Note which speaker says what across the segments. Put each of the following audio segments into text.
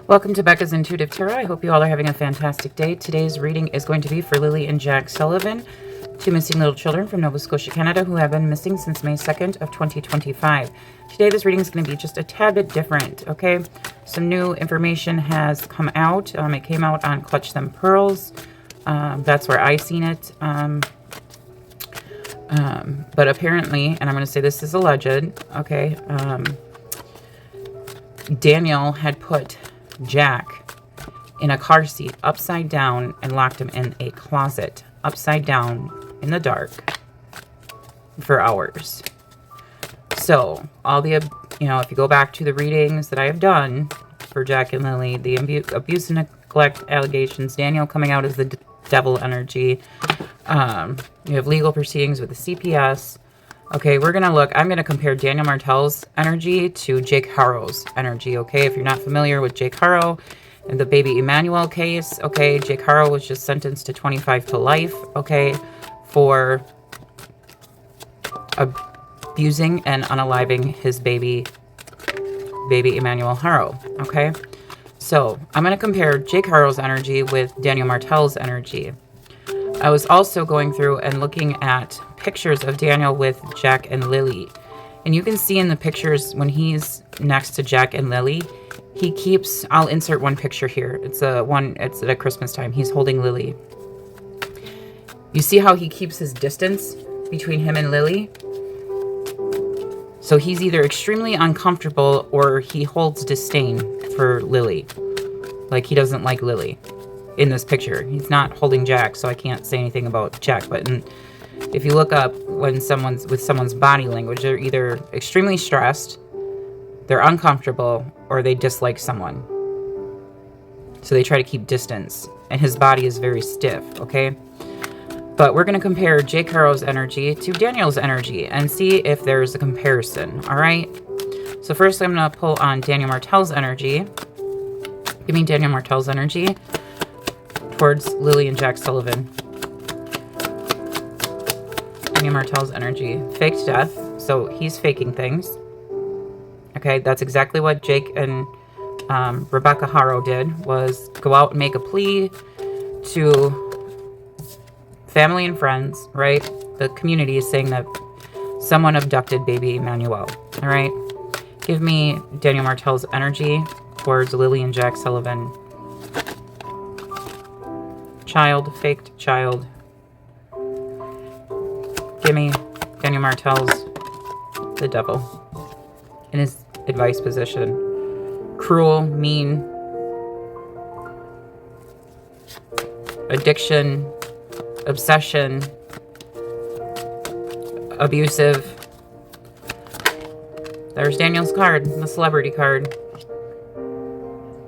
Speaker 1: Welcome to Becca's Intuitive Tarot. I hope you all are having a fantastic day. Today's reading is going to be for Lily and Jack Sullivan, two missing little children from Nova Scotia, Canada, who have been missing since May 2nd of 2025. Today, this reading is going to be just a tad bit different, okay? Some new information has come out. It came out on Clutch Them Pearls. That's where I seen it. But apparently, and I'm going to say this is alleged, okay? Daniel had put Jack in a car seat upside down and locked him in a closet upside down in the dark for hours. So all the, if you go back to the readings that I have done for Jack and Lily, the abuse and neglect allegations, Daniel coming out as the devil energy. You have legal proceedings with the CPS. Okay, we're going to look. I'm going to compare Daniel Martell's energy to Jake Harrow's energy, okay? If you're not familiar with Jake Harrow and the baby Emmanuel case, okay, Jake Harrow was just sentenced to 25 to life, okay, for abusing and unaliving his baby Emmanuel Harrow, okay? So I'm going to compare Jake Harrow's energy with Daniel Martell's energy. I was also going through and looking at pictures of Daniel with Jack and Lily. And you can see in the pictures when he's next to Jack and Lily, he keeps, I'll insert one picture here. It's at Christmas time. He's holding Lily. You see how he keeps his distance between him and Lily? So he's either extremely uncomfortable or he holds disdain for Lily. Like he doesn't like Lily. In this picture, he's not holding Jack, so I can't say anything about Jack. But if you look up when someone's body language, they're either extremely stressed, they're uncomfortable, or they dislike someone. So they try to keep distance, and his body is very stiff. Okay, but we're going to compare Jake Harrow's energy to Daniel's energy and see if there's a comparison. All right. So first, I'm going to pull on Daniel Martell's energy. Give me Daniel Martell's energy towards Lily and Jack Sullivan. Daniel Martell's energy. Faked death. So he's faking things. Okay, that's exactly what Jake and Rebecca Harrow did, was go out and make a plea to family and friends, right? The community is saying that someone abducted baby Emmanuel. All right. Give me Daniel Martell's energy towards Lily and Jack Sullivan. Child, faked child. Give me Daniel Martell's the devil in his advice position. Cruel, mean, addiction, obsession, abusive. There's Daniel's card, the celebrity card.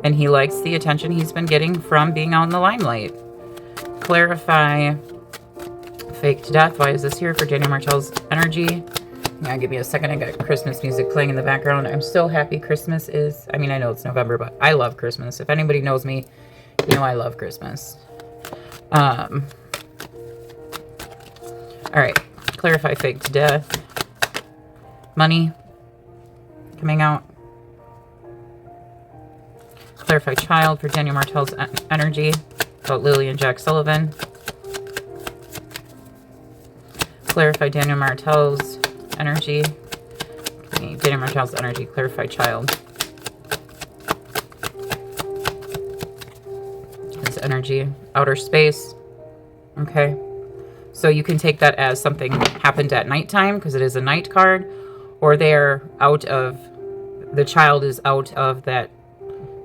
Speaker 1: And he likes the attention he's been getting from being out in the limelight. Clarify faked death. Why is this here for Daniel Martell's energy? Yeah, give me a second. I got Christmas music playing in the background. I'm so happy Christmas is, I know it's November, but I love Christmas. If anybody knows me, you know I love Christmas. All right. Clarify faked death. Money coming out. Clarify child for Daniel Martell's energy. About Lily and Jack Sullivan. Clarify Daniel Martell's energy. Daniel Martell's energy. Clarify child. His energy. Outer space. Okay. So you can take that as something happened at nighttime because it is a night card, or the child is out of that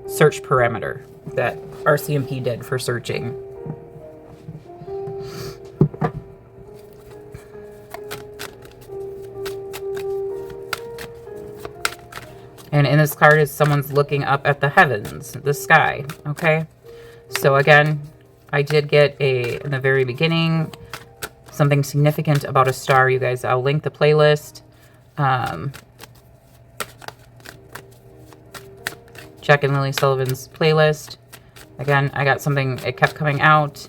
Speaker 1: search parameter that RCMP did for searching. And in this card is someone's looking up at the heavens, the sky, okay? So again, I did get in the very beginning, something significant about a star, you guys. I'll link the playlist. Jack and Lily Sullivan's playlist. Again, I got something, it kept coming out.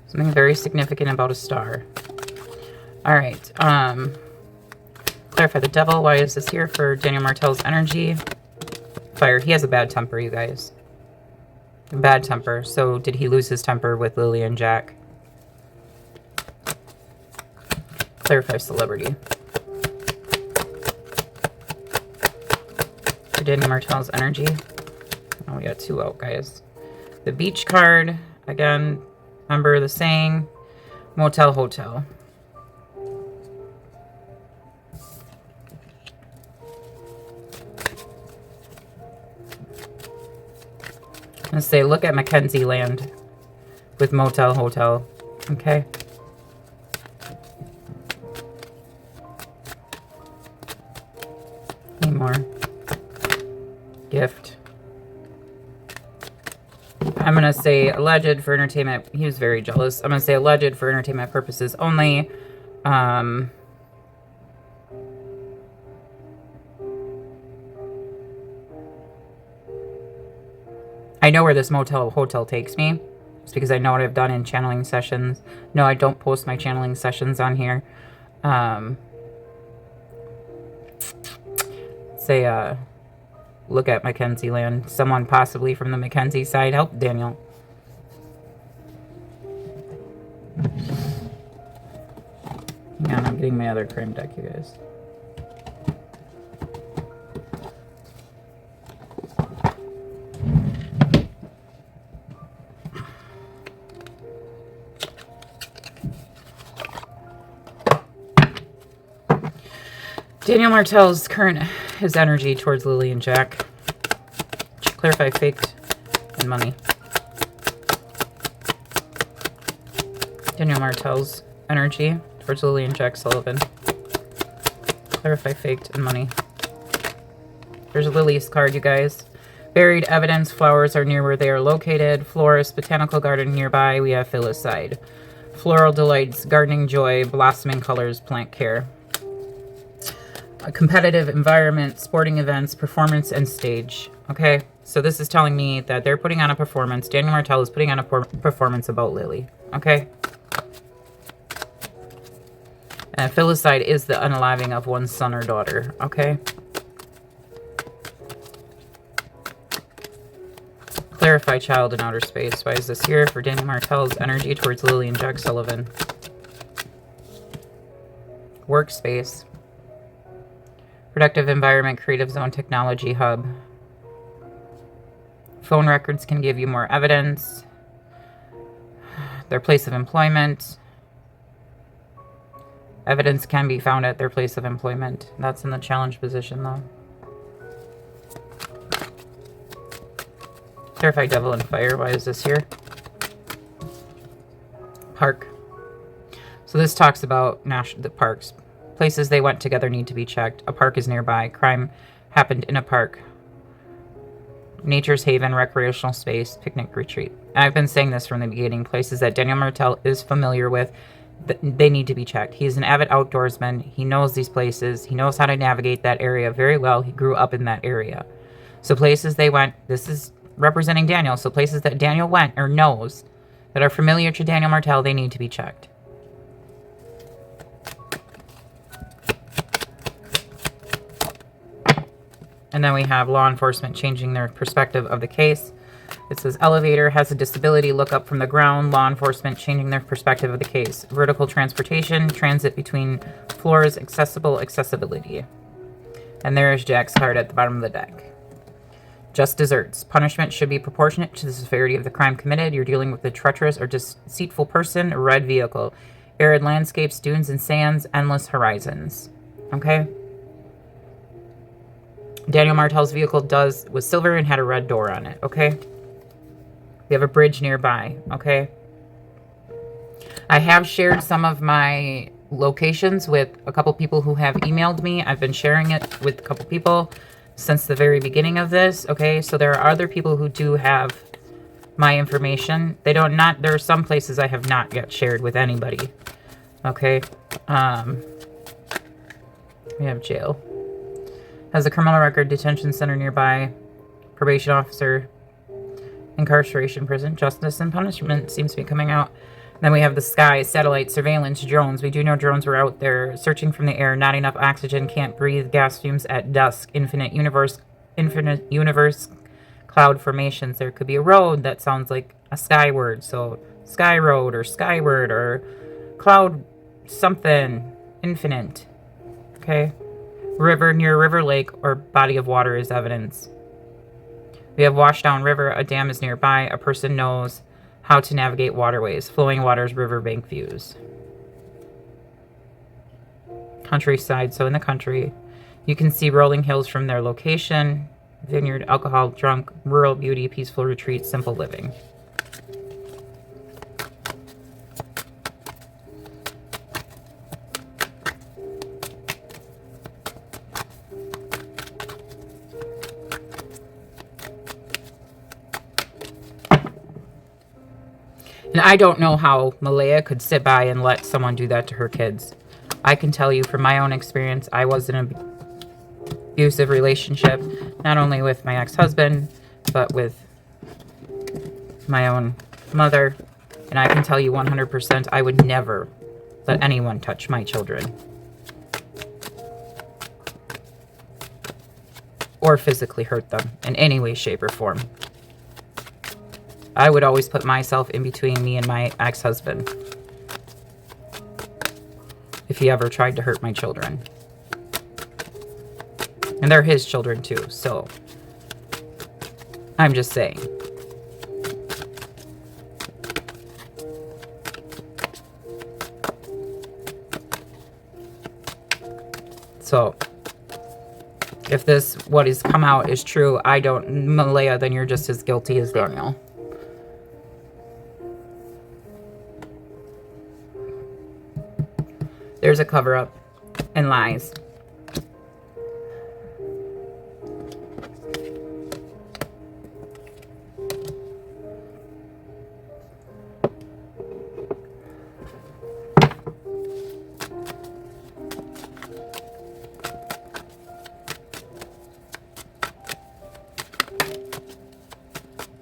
Speaker 1: Something very significant about a star. All right. Clarify the devil. Why is this here for Daniel Martell's energy? Fire. He has a bad temper, you guys. A bad temper. So did he lose his temper with Lily and Jack? Clarify celebrity. For Daniel Martell's energy. Oh, we got 2 out, guys. The beach card. Again, remember the saying. Motel, hotel. Let's say, look at Mackenzie Land with motel, hotel. Okay. Any more? Gift. I'm going to say alleged for entertainment. He was very jealous. I'm going to say alleged for entertainment purposes only. I know where this motel hotel takes me. It's because I know what I've done in channeling sessions. No, I don't post my channeling sessions on here. Look at Mackenzie Land. Someone possibly from the Mackenzie side. Help Daniel. Hang on, I'm getting my other crime deck, you guys. Daniel Martell's his energy towards Lily and Jack. Clarify faked and money. Daniel Martell's energy towards Lily and Jack Sullivan. Clarify faked and money. There's a Lily's card, you guys. Buried evidence. Flowers are near where they are located. Florist. Botanical garden nearby. We have filicide. Floral delights. Gardening joy. Blossoming colors. Plant care. A competitive environment, sporting events, performance, and stage. Okay, so this is telling me that they're putting on a performance. Daniel Martell is putting on a performance about Lily. Okay. And filicide is the unaliving of one's son or daughter. Okay. Clarify child in outer space. Why is this here? For Daniel Martell's energy towards Lily and Jack Sullivan. Workspace. Productive environment, creative zone, technology hub. Phone records can give you more evidence. Their place of employment. Evidence can be found at their place of employment. That's in the challenge position, though. Terrify devil and fire. Why is this here? Park. So this talks about the parks. Places they went together need to be checked. A park is nearby. Crime happened in a park. Nature's haven, recreational space, picnic retreat. And I've been saying this from the beginning. Places that Daniel Martell is familiar with, they need to be checked. He's an avid outdoorsman. He knows these places. He knows how to navigate that area very well. He grew up in that area. So places they went, this is representing Daniel. So places that Daniel went or knows that are familiar to Daniel Martell, they need to be checked. And then we have law enforcement changing their perspective of the case. It says elevator has a disability, look up from the ground. Law enforcement changing their perspective of the case. Vertical transportation, transit between floors, accessibility. And there is Jack's card at the bottom of the deck. Just desserts. Punishment should be proportionate to the severity of the crime committed. You're dealing with a treacherous or deceitful person. Red vehicle. Arid landscapes, dunes and sands, endless horizons. Okay? Daniel Martell's vehicle was silver and had a red door on it, okay? We have a bridge nearby, okay? I have shared some of my locations with a couple people who have emailed me. I've been sharing it with a couple people since the very beginning of this, okay? So there are other people who do have my information. There are some places I have not yet shared with anybody, okay? We have jail. Has a criminal record, detention center nearby, probation officer, incarceration, prison, justice, and punishment seems to be coming out. Then we have the sky, satellite, surveillance, drones. We do know drones were out there searching from the air, not enough oxygen, can't breathe, gas fumes at dusk, infinite universe, infinite universe, cloud formations. There could be a road that sounds like a skyward, so sky road or skyward or cloud something, infinite. Okay? River near river, lake, or body of water is evidence. We have washed down river, a dam is nearby, a person knows how to navigate waterways, flowing waters, riverbank views. Countryside, so in the country, you can see rolling hills from their location, vineyard, alcohol, drunk, rural beauty, peaceful retreat, simple living. And I don't know how Malaya could sit by and let someone do that to her kids. I can tell you from my own experience, I was in an abusive relationship, not only with my ex-husband, but with my own mother. And I can tell you 100% I would never let anyone touch my children. Or physically hurt them in any way, shape, or form. I would always put myself in between me and my ex-husband if he ever tried to hurt my children. And they're his children too, so I'm just saying. So if this, what has come out is true, Malaya, then you're just as guilty as Daniel. There's a cover-up and lies.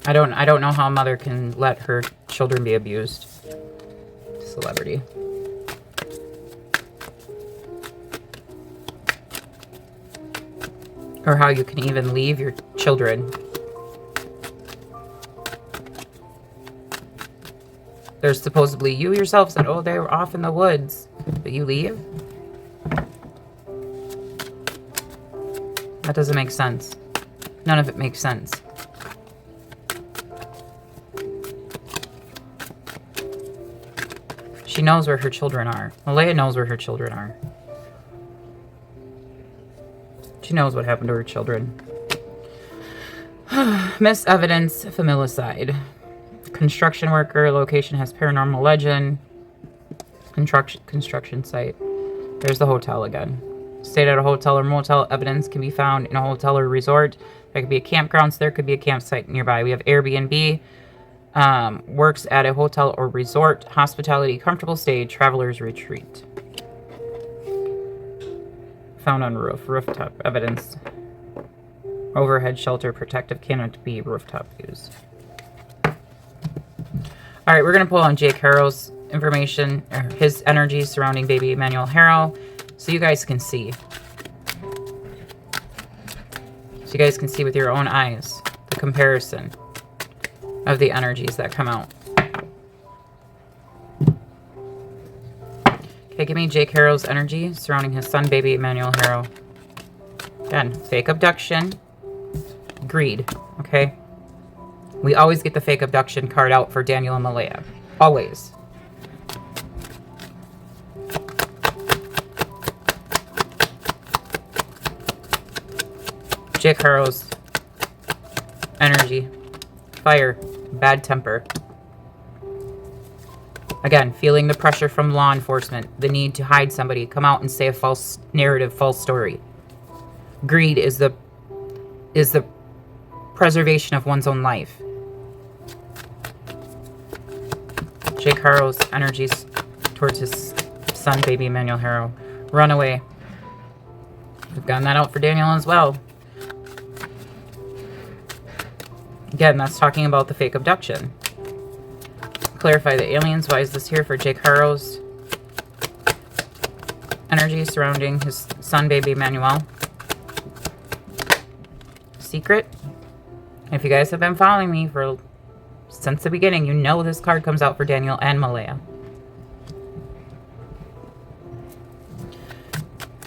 Speaker 1: I don't know how a mother can let her children be abused. Celebrity. Or how you can even leave your children. There's supposedly, you yourself said, oh, they were off in the woods, but you leave? That doesn't make sense. None of it makes sense. She knows where her children are. Malaya knows where her children are. She knows what happened to her children. Miss evidence, familicide. Construction worker, location has paranormal legend. Construction site. There's the hotel again. Stayed at a hotel or motel, evidence can be found in a hotel or resort. There could be a campground, so there could be a campsite nearby. We have Airbnb. Works at a hotel or resort. Hospitality, comfortable stay, traveler's retreat. Found on roof, rooftop, evidence. Overhead shelter, protective, cannot be rooftop views. All right, we're going to pull on Jake Harrow's information, or his energy surrounding baby Emmanuel Harrow, so you guys can see. So you guys can see with your own eyes the comparison of the energies that come out. Okay, give me Jake Harrow's energy surrounding his son, baby Emmanuel Harrow. Again, fake abduction, greed, okay? We always get the fake abduction card out for Daniel and Malaya. Always. Jake Harrow's energy, fire, bad temper. Again, feeling the pressure from law enforcement, the need to hide somebody, come out and say a false narrative, false story. Greed is the preservation of one's own life. Jake Harrow's energies towards his son, baby Emmanuel Harrow. Runaway. We've gotten that out for Daniel as well. Again, that's talking about the fake abduction. Clarify the aliens. Why is this here for Jake Harrow's energy surrounding his son, baby Emmanuel? secret. If you guys have been following me since the beginning, you know this card comes out for Daniel and Malaya.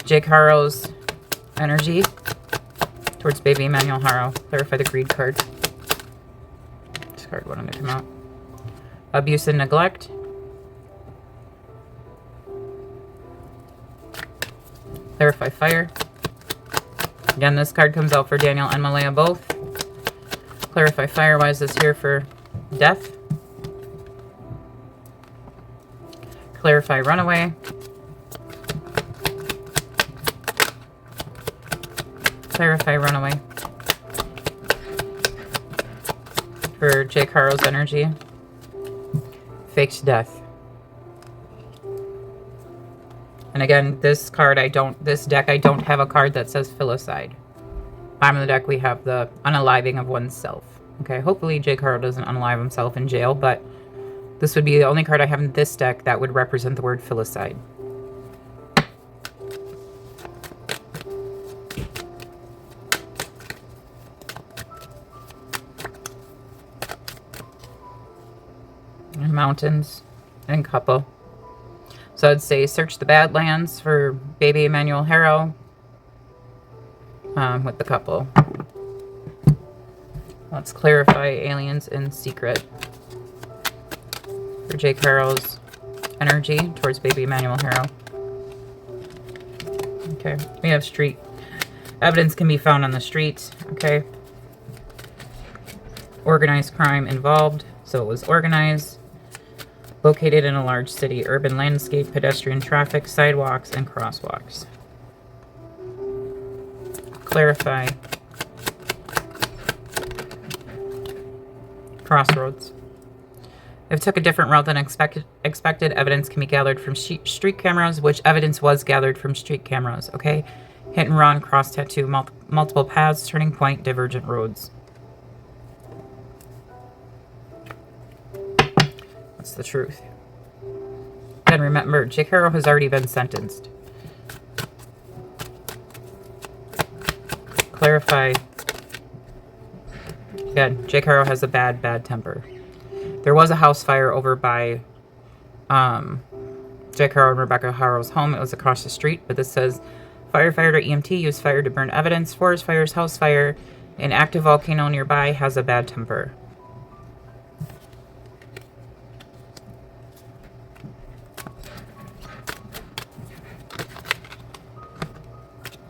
Speaker 1: Jake Harrow's energy towards baby Emmanuel Harrow. Clarify the greed card. This card wanted to come out. Abuse and neglect. Clarify fire. Again, this card comes out for Daniel and Malaya both. Clarify fire. Why is this here for death? Clarify runaway. Clarify runaway. For Jake Harrow's energy. Faked death. And again, this deck, I don't have a card that says filicide. Bottom of the deck, we have the unaliving of oneself. Okay, hopefully Jake Harrow doesn't unalive himself in jail, but this would be the only card I have in this deck that would represent the word filicide. And mountains and couple. So I'd say search the Badlands for baby Emmanuel Harrow with the couple. Let's clarify aliens in secret for Jake Harrow's energy towards baby Emmanuel Harrow. Okay, we have street. Evidence can be found on the street. Okay. Organized crime involved. So it was organized. Located in a large city, urban landscape, pedestrian traffic, sidewalks, and crosswalks. Clarify. Crossroads. If it took a different route than expected, evidence can be gathered from street cameras, which evidence was gathered from street cameras, okay? Hit and run, cross tattoo, multiple paths, turning point, divergent roads. That's the truth. And remember, Jake Harrow has already been sentenced. Clarify. Again, Jake Harrow has a bad temper. There was a house fire over by Jake Harrow and Rebecca Harrow's home. It was across the street, but this says firefighter or EMT used fire to burn evidence. Forest fires, house fire. An active volcano nearby has a bad temper.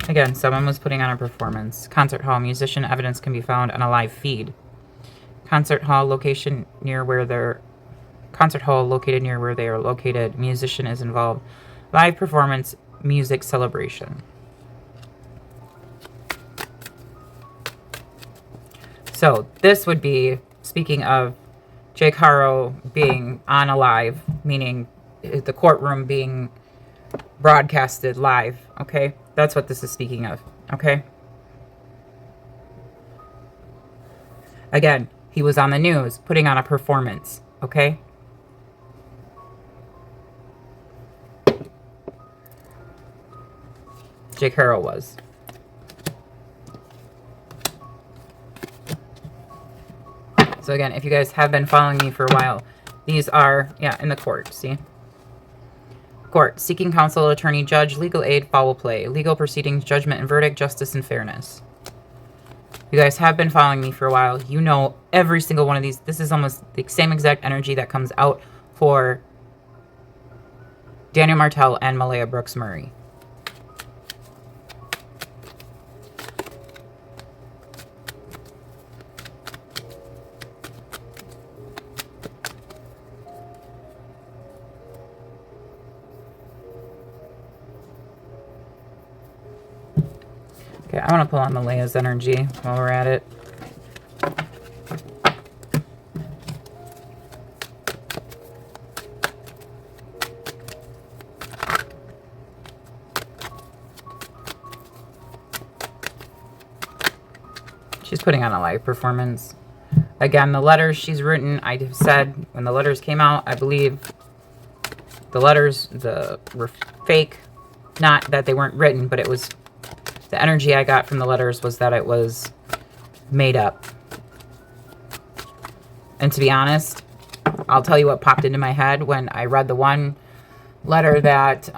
Speaker 1: Again, someone was putting on a performance. Concert hall, musician, evidence can be found on a live feed. Concert hall located near where they are located. Musician is involved. Live performance, music celebration. So this would be, speaking of Jake Harrow being on a live, meaning the courtroom being broadcasted live, okay? That's what this is speaking of, okay? Again, he was on the news, putting on a performance, okay? Jake Harrow was. So again, if you guys have been following me for a while, these are, in the court, see? Court, seeking counsel, attorney, judge, legal aid, foul play, legal proceedings, judgment and verdict, justice and fairness. You guys have been following me for a while. You know every single one of these. This is almost the same exact energy that comes out for Daniel Martell and Malaya Brooks Murray. Okay, I want to pull on Malaya's energy while we're at it. She's putting on a live performance. Again, the letters she's written, I have said when the letters came out, I believe the letters were fake. Not that they weren't written, but it was... The energy I got from the letters was that it was made up. And to be honest, I'll tell you what popped into my head when I read the one letter that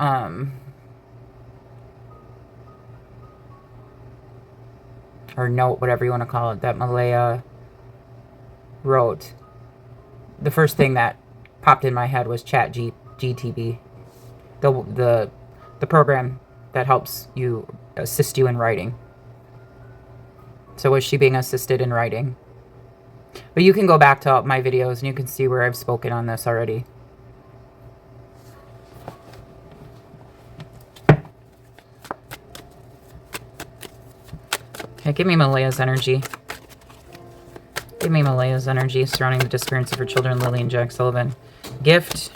Speaker 1: or note, whatever you want to call it, that Malaya wrote. The first thing that popped in my head was GTB, the program that helps you, assist you in writing. So was she being assisted in writing? But you can go back to my videos and you can see where I've spoken on this already. Okay, give me Malaya's energy. Give me Malaya's energy surrounding the disappearance of her children, Lily and Jack Sullivan. Gift.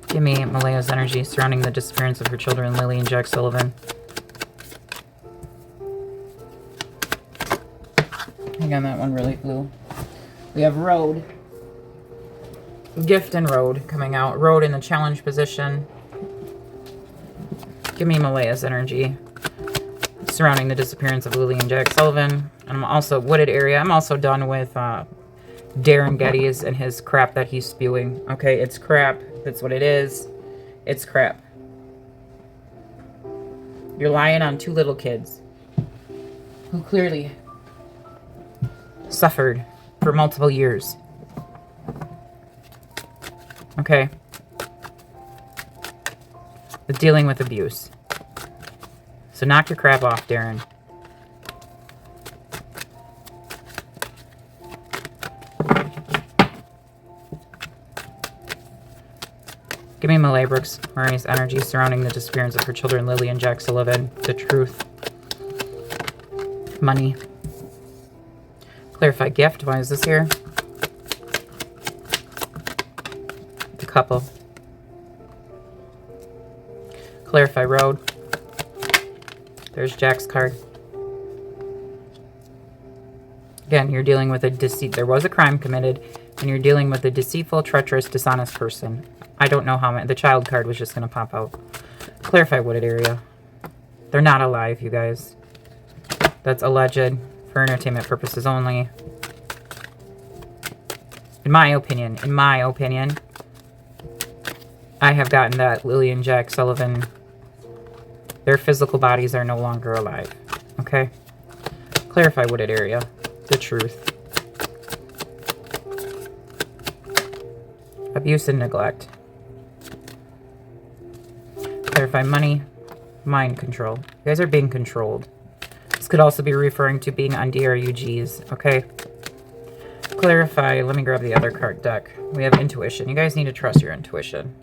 Speaker 1: Give me Malaya's energy surrounding the disappearance of her children, Lily and Jack Sullivan. Hang on, that one really flew. We have Road. Gift and Road coming out. Road in the challenge position. Give me Malaya's energy surrounding the disappearance of Lily and Jack Sullivan. And I'm also wooded area. I'm also done with Darren Geddes and his crap that he's spewing. Okay, it's crap. That's what it is. It's crap. You're lying on two little kids who clearly suffered for multiple years. Okay. With dealing with abuse. So knock your crap off, Darren. Give me Malay Brooks Murray's energy surrounding the disappearance of her children, Lily and Jack Sullivan. The truth. Money. Clarify gift. Why is this here? The couple. Clarify road. There's Jack's card. Again, you're dealing with a deceit. There was a crime committed, and you're dealing with a deceitful, treacherous, dishonest person. I don't know how many. The child card was just going to pop out. Clarify wooded area. They're not alive, you guys. That's alleged for entertainment purposes only. In my opinion, I have gotten that Lily and Jack Sullivan, their physical bodies are no longer alive. Okay? Clarify wooded area. The truth. Abuse and neglect. Clarify money. Mind control. You guys are being controlled. This could also be referring to being on DRUGs. Okay? Clarify. Let me grab the other card deck. We have intuition. You guys need to trust your intuition.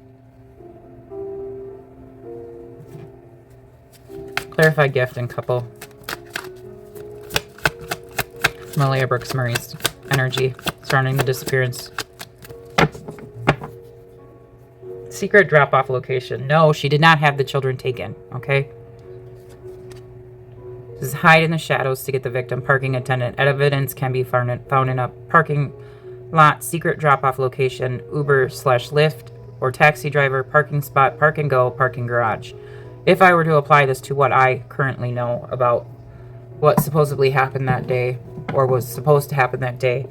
Speaker 1: Clarify gift and couple. Malaya Brooks Murray's energy surrounding the disappearance. Secret drop-off location. No, she did not have the children taken. Okay? This is hide in the shadows to get the victim. Parking attendant. Evidence can be found in a parking lot. Secret drop-off location. Uber/Lyft or taxi driver. Parking spot. Park and go. Parking garage. If I were to apply this to what I currently know about what supposedly happened that day, or was supposed to happen that day,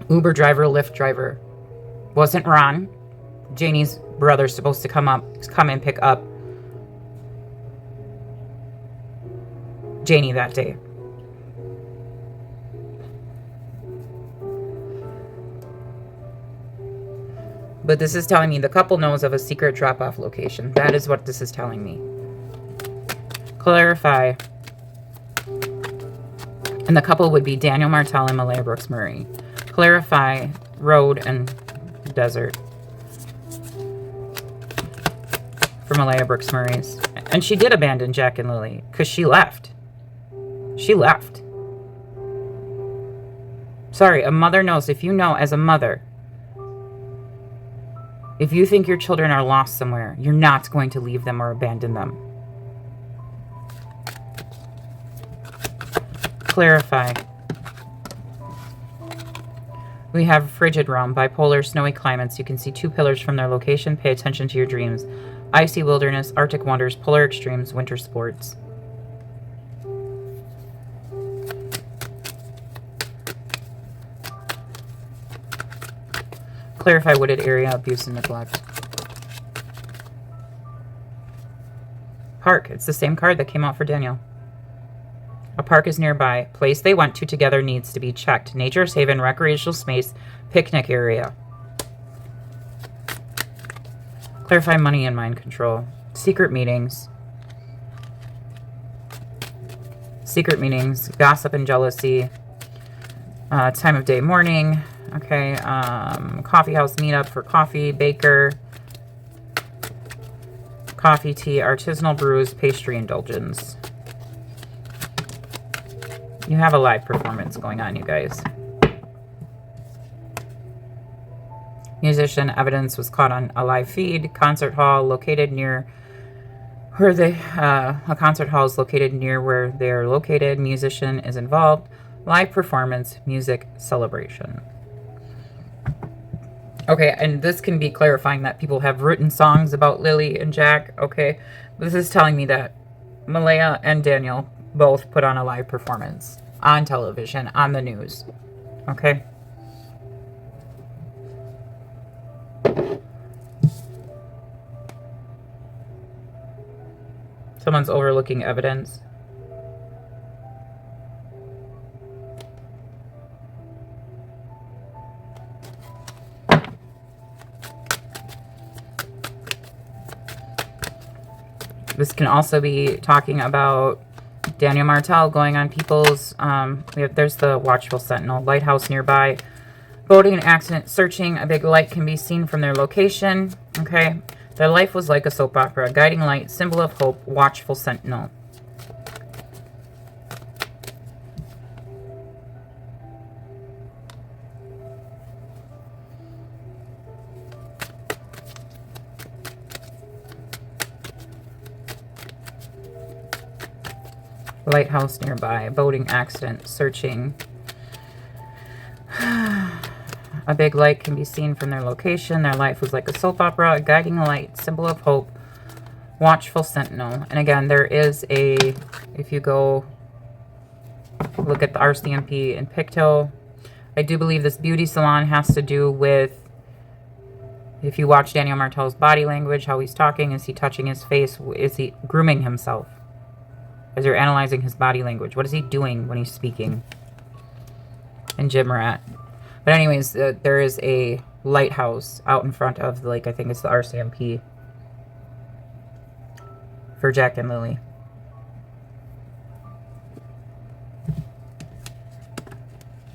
Speaker 1: Uber driver, Lyft driver, wasn't Ron. Janie's brother's supposed to come and pick up Janie that day. But this is telling me the couple knows of a secret drop-off location. That is what this is telling me. Clarify. And the couple would be Daniel Martell and Malaya Brooks Murray. Clarify road and desert. For Malaya Brooks Murray's. And she did abandon Jack and Lily because she left. She left. Sorry, a mother knows. If you know as a mother, if you think your children are lost somewhere, you're not going to leave them or abandon them. Clarify. We have frigid realm, bipolar, snowy climates. You can see two pillars from their location. Pay attention to your dreams. Icy wilderness, Arctic wonders, polar extremes, winter sports. Clarify wooded area, abuse and neglect. Park. It's the same card that came out for Daniel. A park is nearby. Place they went to together needs to be checked. Nature's haven, recreational space, picnic area. Clarify money and mind control. Secret meetings. Secret meetings. Gossip and jealousy. Time of day, morning. Okay. Coffee house meetup for coffee. Baker. Coffee, tea, artisanal brews, pastry indulgence. You have a live performance going on, you guys. Musician, evidence was caught on a live feed. Concert hall located near where they, a concert hall is located near where they are located. Musician is involved. Live performance, music, celebration. Okay, and this can be clarifying that people have written songs about Lily and Jack. Okay, this is telling me that Malaya and Daniel both put on a live performance on television, on the news. Okay. Someone's overlooking evidence. This can also be talking about Daniel Martell going on people's, there's the watchful sentinel, lighthouse nearby, boating accident, searching, a big light can be seen from their location, okay? Their life was like a soap opera, guiding light, symbol of hope, watchful sentinel. Lighthouse nearby, boating accident, searching. A big light can be seen from their location. Their life was like a soap opera, a guiding light, symbol of hope, watchful sentinel. And again, there is a, if you go look at the RCMP in Picto, I do believe this beauty salon has to do with, if you watch Daniel Martell's body language, how he's talking, is he touching his face? Is he grooming himself? As you're analyzing his body language, what is he doing when he's speaking? And Jim Rat. But anyways, there is a lighthouse out in front of the lake. I think it's the RCMP for Jack and Lily.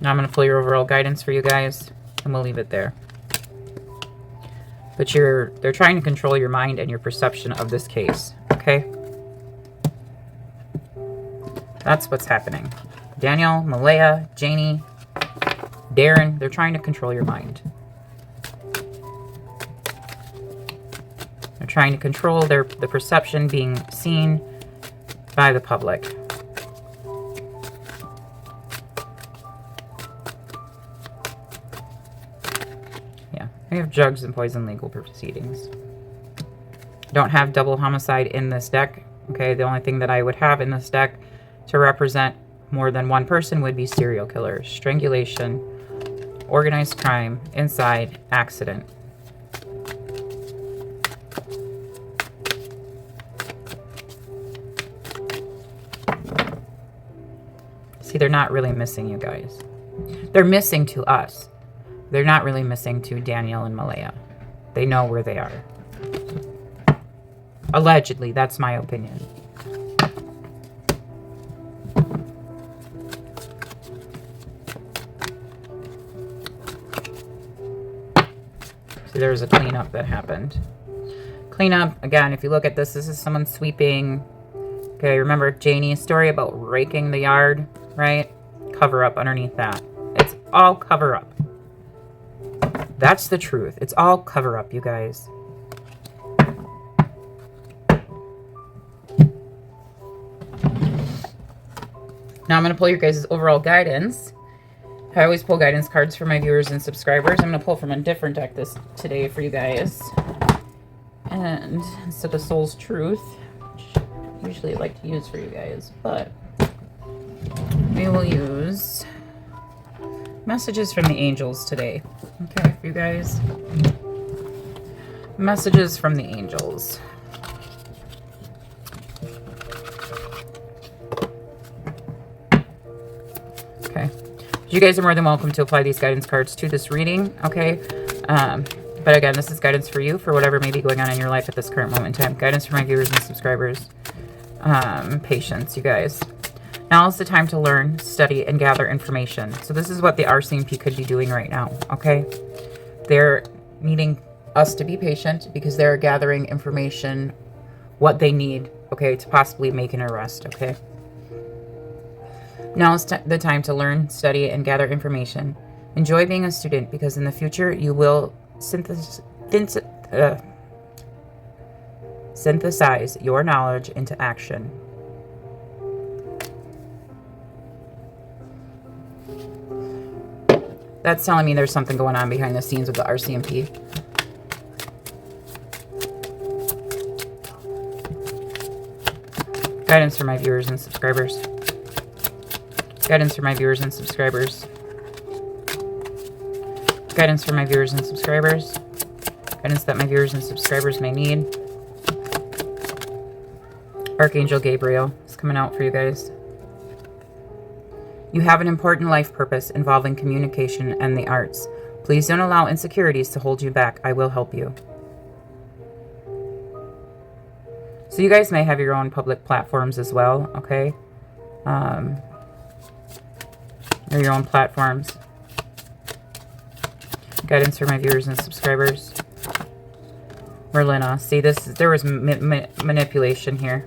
Speaker 1: Now I'm going to pull your overall guidance for you guys, and we'll leave it there. But they're trying to control your mind and your perception of this case, okay? That's what's happening. Daniel, Malaya, Janie, Darren, they're trying to control your mind. They're trying to control the perception being seen by the public. Yeah, I have drugs and poison legal proceedings. Don't have double homicide in this deck. Okay, the only thing that I would have in this deck to represent more than one person would be serial killer, strangulation, organized crime, inside, accident. See, they're not really missing you guys. They're missing to us. They're not really missing to Daniel and Malaya. They know where they are. Allegedly, that's my opinion. There was a cleanup that happened. Cleanup, again, if you look at this, this is someone sweeping. Okay, remember Janie's story about raking the yard, right? Cover up underneath that. It's all cover up. That's the truth. It's all cover up, you guys. Now I'm going to pull your guys' overall guidance. I always pull guidance cards for my viewers and subscribers. I'm going to pull from a different deck today for you guys. And instead of Soul's Truth, which I usually like to use for you guys, but we will use Messages from the angels today. Okay, for you guys. Messages from the angels. Okay. You guys are more than welcome to apply these guidance cards to this reading, okay? But again, this is guidance for you for whatever may be going on in your life at this current moment in time. Guidance for my viewers and subscribers. Patience, you guys. Now is the time to learn, study, and gather information. So this is what the RCMP could be doing right now, okay? They're needing us to be patient because they're gathering information, what they need, okay, to possibly make an arrest, okay? Now is the time to learn, study, and gather information. Enjoy being a student because in the future you will synthesize your knowledge into action. That's telling me there's something going on behind the scenes with the RCMP. Guidance for my viewers and subscribers. Guidance for my viewers and subscribers. Guidance for my viewers and subscribers. Guidance that my viewers and subscribers may need. Archangel Gabriel is coming out for you guys. You have an important life purpose involving communication and the arts. Please don't allow insecurities to hold you back. I will help you. So you guys may have your own public platforms as well, okay? Or your own platforms. Guidance for my viewers and subscribers. Merlina. See, there was manipulation here.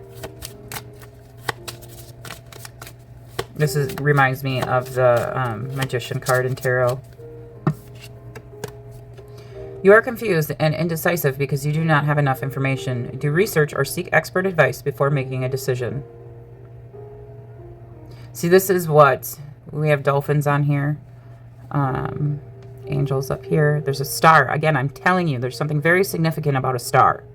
Speaker 1: This reminds me of the Magician card in Tarot. You are confused and indecisive because you do not have enough information. Do research or seek expert advice before making a decision. See, this is what... We have dolphins on here. Angels up here. There's a star. Again, I'm telling you, there's something very significant about a star.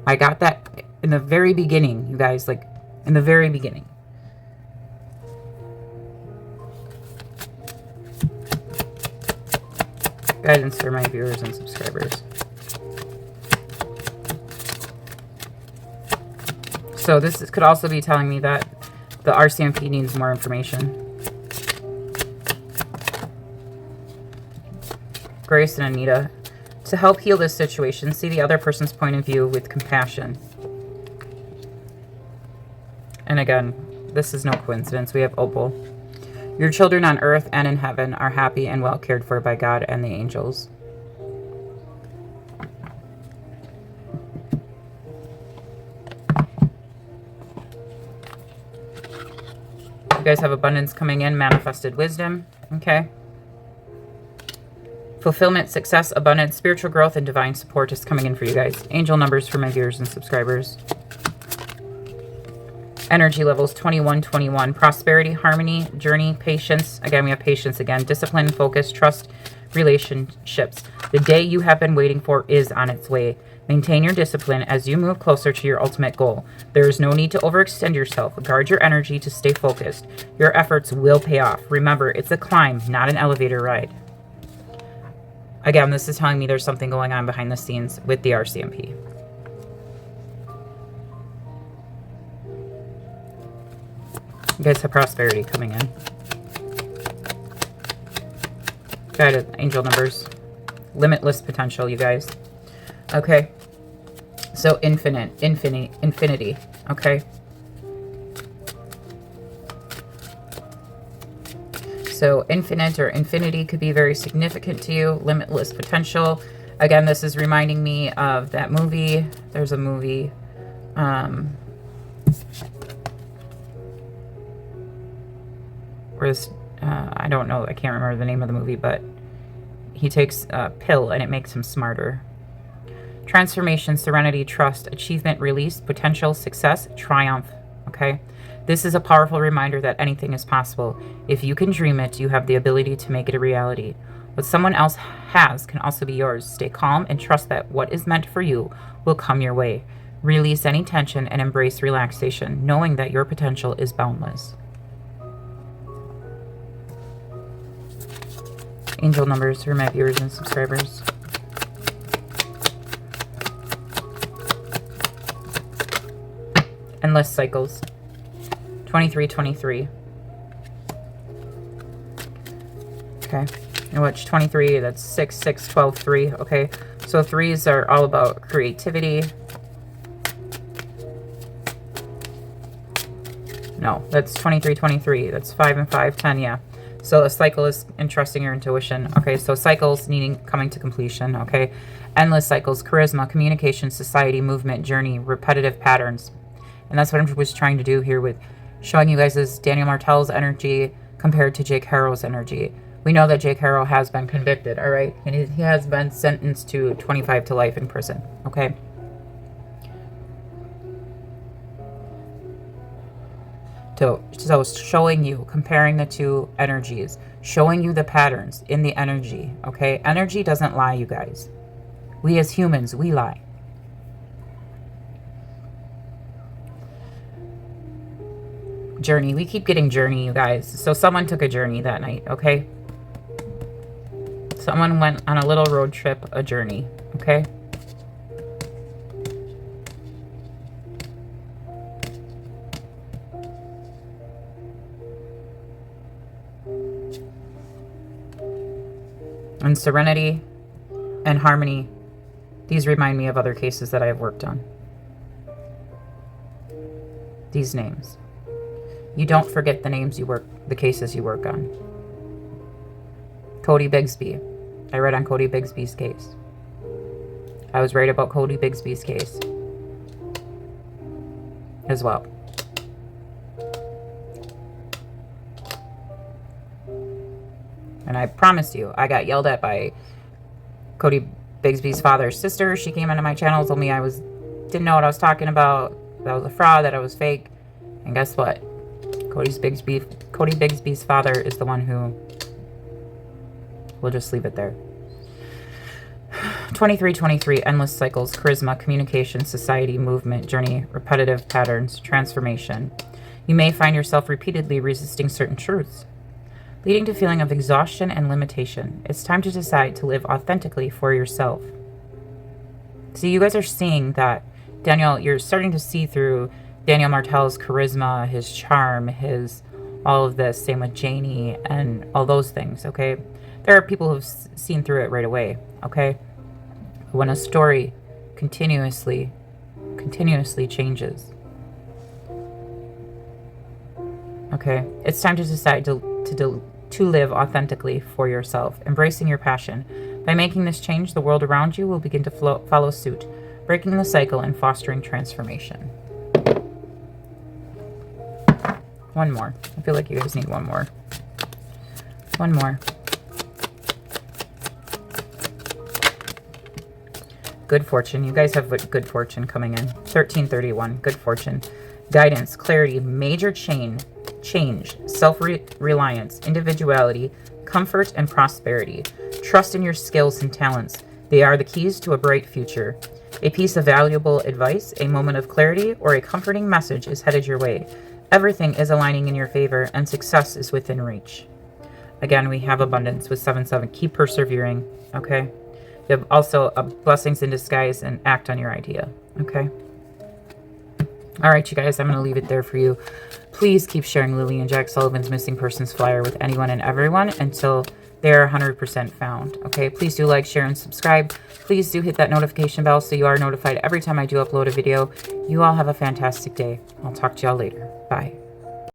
Speaker 1: I got that in the very beginning, you guys, like in the very beginning. Guidance for my viewers and subscribers. So this could also be telling me that the RCMP needs more information. Grace and Anita. To help heal this situation, see the other person's point of view with compassion. And again, this is no coincidence. We have Opal. Your children on earth and in heaven are happy and well cared for by God and the angels. You guys have abundance coming in, manifested wisdom. Okay. Fulfillment, success, abundance, spiritual growth, and divine support is coming in for you guys. Angel numbers for my viewers and subscribers. Energy levels 2121. Prosperity, harmony, journey, patience. Again, we have patience again. Discipline, focus, trust, relationships. The day you have been waiting for is on its way. Maintain your discipline as you move closer to your ultimate goal. There is no need to overextend yourself. Guard your energy to stay focused. Your efforts will pay off. Remember, it's a climb, not an elevator ride. Again, this is telling me there's something going on behind the scenes with the RCMP. You guys have prosperity coming in. Guided angel numbers. Limitless potential, you guys. Okay. So infinity. Okay. So infinite or infinity could be very significant to you. Limitless potential. Again, this is reminding me of that movie. There's a movie. Where this, I don't know. I can't remember the name of the movie, but he takes a pill and it makes him smarter. Transformation, serenity, trust, achievement, release, potential, success, triumph. Okay. This is a powerful reminder that anything is possible. If you can dream it, you have the ability to make it a reality. What someone else has can also be yours. Stay calm and trust that what is meant for you will come your way. Release any tension and embrace relaxation, knowing that your potential is boundless. Angel numbers for my viewers and subscribers. Endless cycles. 2323. Okay. And which 23, that's 6, 6, 12, 3. Okay. So threes are all about creativity. No, that's 2323. That's 5 and 5, 10, yeah. So a cycle is entrusting your intuition. Okay, so cycles coming to completion. Okay. Endless cycles, charisma, communication, society, movement, journey, repetitive patterns. And that's what I was trying to do here with showing you guys this Daniel Martell's energy compared to Jake Harrow's energy. We know that Jake Harrow has been convicted, all right? And he has been sentenced to 25 to life in prison, okay? So showing you, comparing the two energies, showing you the patterns in the energy, okay? Energy doesn't lie, you guys. We as humans, we lie. Journey. We keep getting journey, you guys. So someone took a journey that night, okay? Someone went on a little road trip, a journey, okay? And serenity and harmony, these remind me of other cases that I have worked on. These names. You don't forget the names you work, the cases you work on. Cody Bigsby. I read on Cody Bigsby's case. I was right about Cody Bigsby's case as well. And I promise you, I got yelled at by Cody Bigsby's father's sister. She came into my channel, told me didn't know what I was talking about, that I was a fraud, that I was fake. And guess what? Cody Bigsby's father is the one who... We'll just leave it there. 2323, endless cycles, charisma, communication, society, movement, journey, repetitive patterns, transformation. You may find yourself repeatedly resisting certain truths, leading to a feeling of exhaustion and limitation. It's time to decide to live authentically for yourself. See, you guys are seeing that, Daniel, you're starting to see through Daniel Martell's charisma, his charm, his all of this, same with Janie and all those things, okay? There are people who've seen through it right away, okay? When a story continuously changes, okay? It's time to decide to live authentically for yourself, embracing your passion. By making this change, the world around you will begin to follow suit, breaking the cycle and fostering transformation. One more. I feel like you guys need one more. One more. Good fortune. You guys have good fortune coming in. 1331. Good fortune. Guidance, clarity, major change, self-reliance, individuality, comfort, and prosperity. Trust in your skills and talents. They are the keys to a bright future. A piece of valuable advice, a moment of clarity, or a comforting message is headed your way. Everything is aligning in your favor, and success is within reach. Again, we have abundance with 7-7. Keep persevering, okay? You have also blessings in disguise and act on your idea, okay? All right, you guys, I'm going to leave it there for you. Please keep sharing Lily and Jack Sullivan's missing persons flyer with anyone and everyone until they're 100% found, okay? Please do like, share, and subscribe. Please do hit that notification bell so you are notified every time I do upload a video. You all have a fantastic day. I'll talk to y'all later. Bye.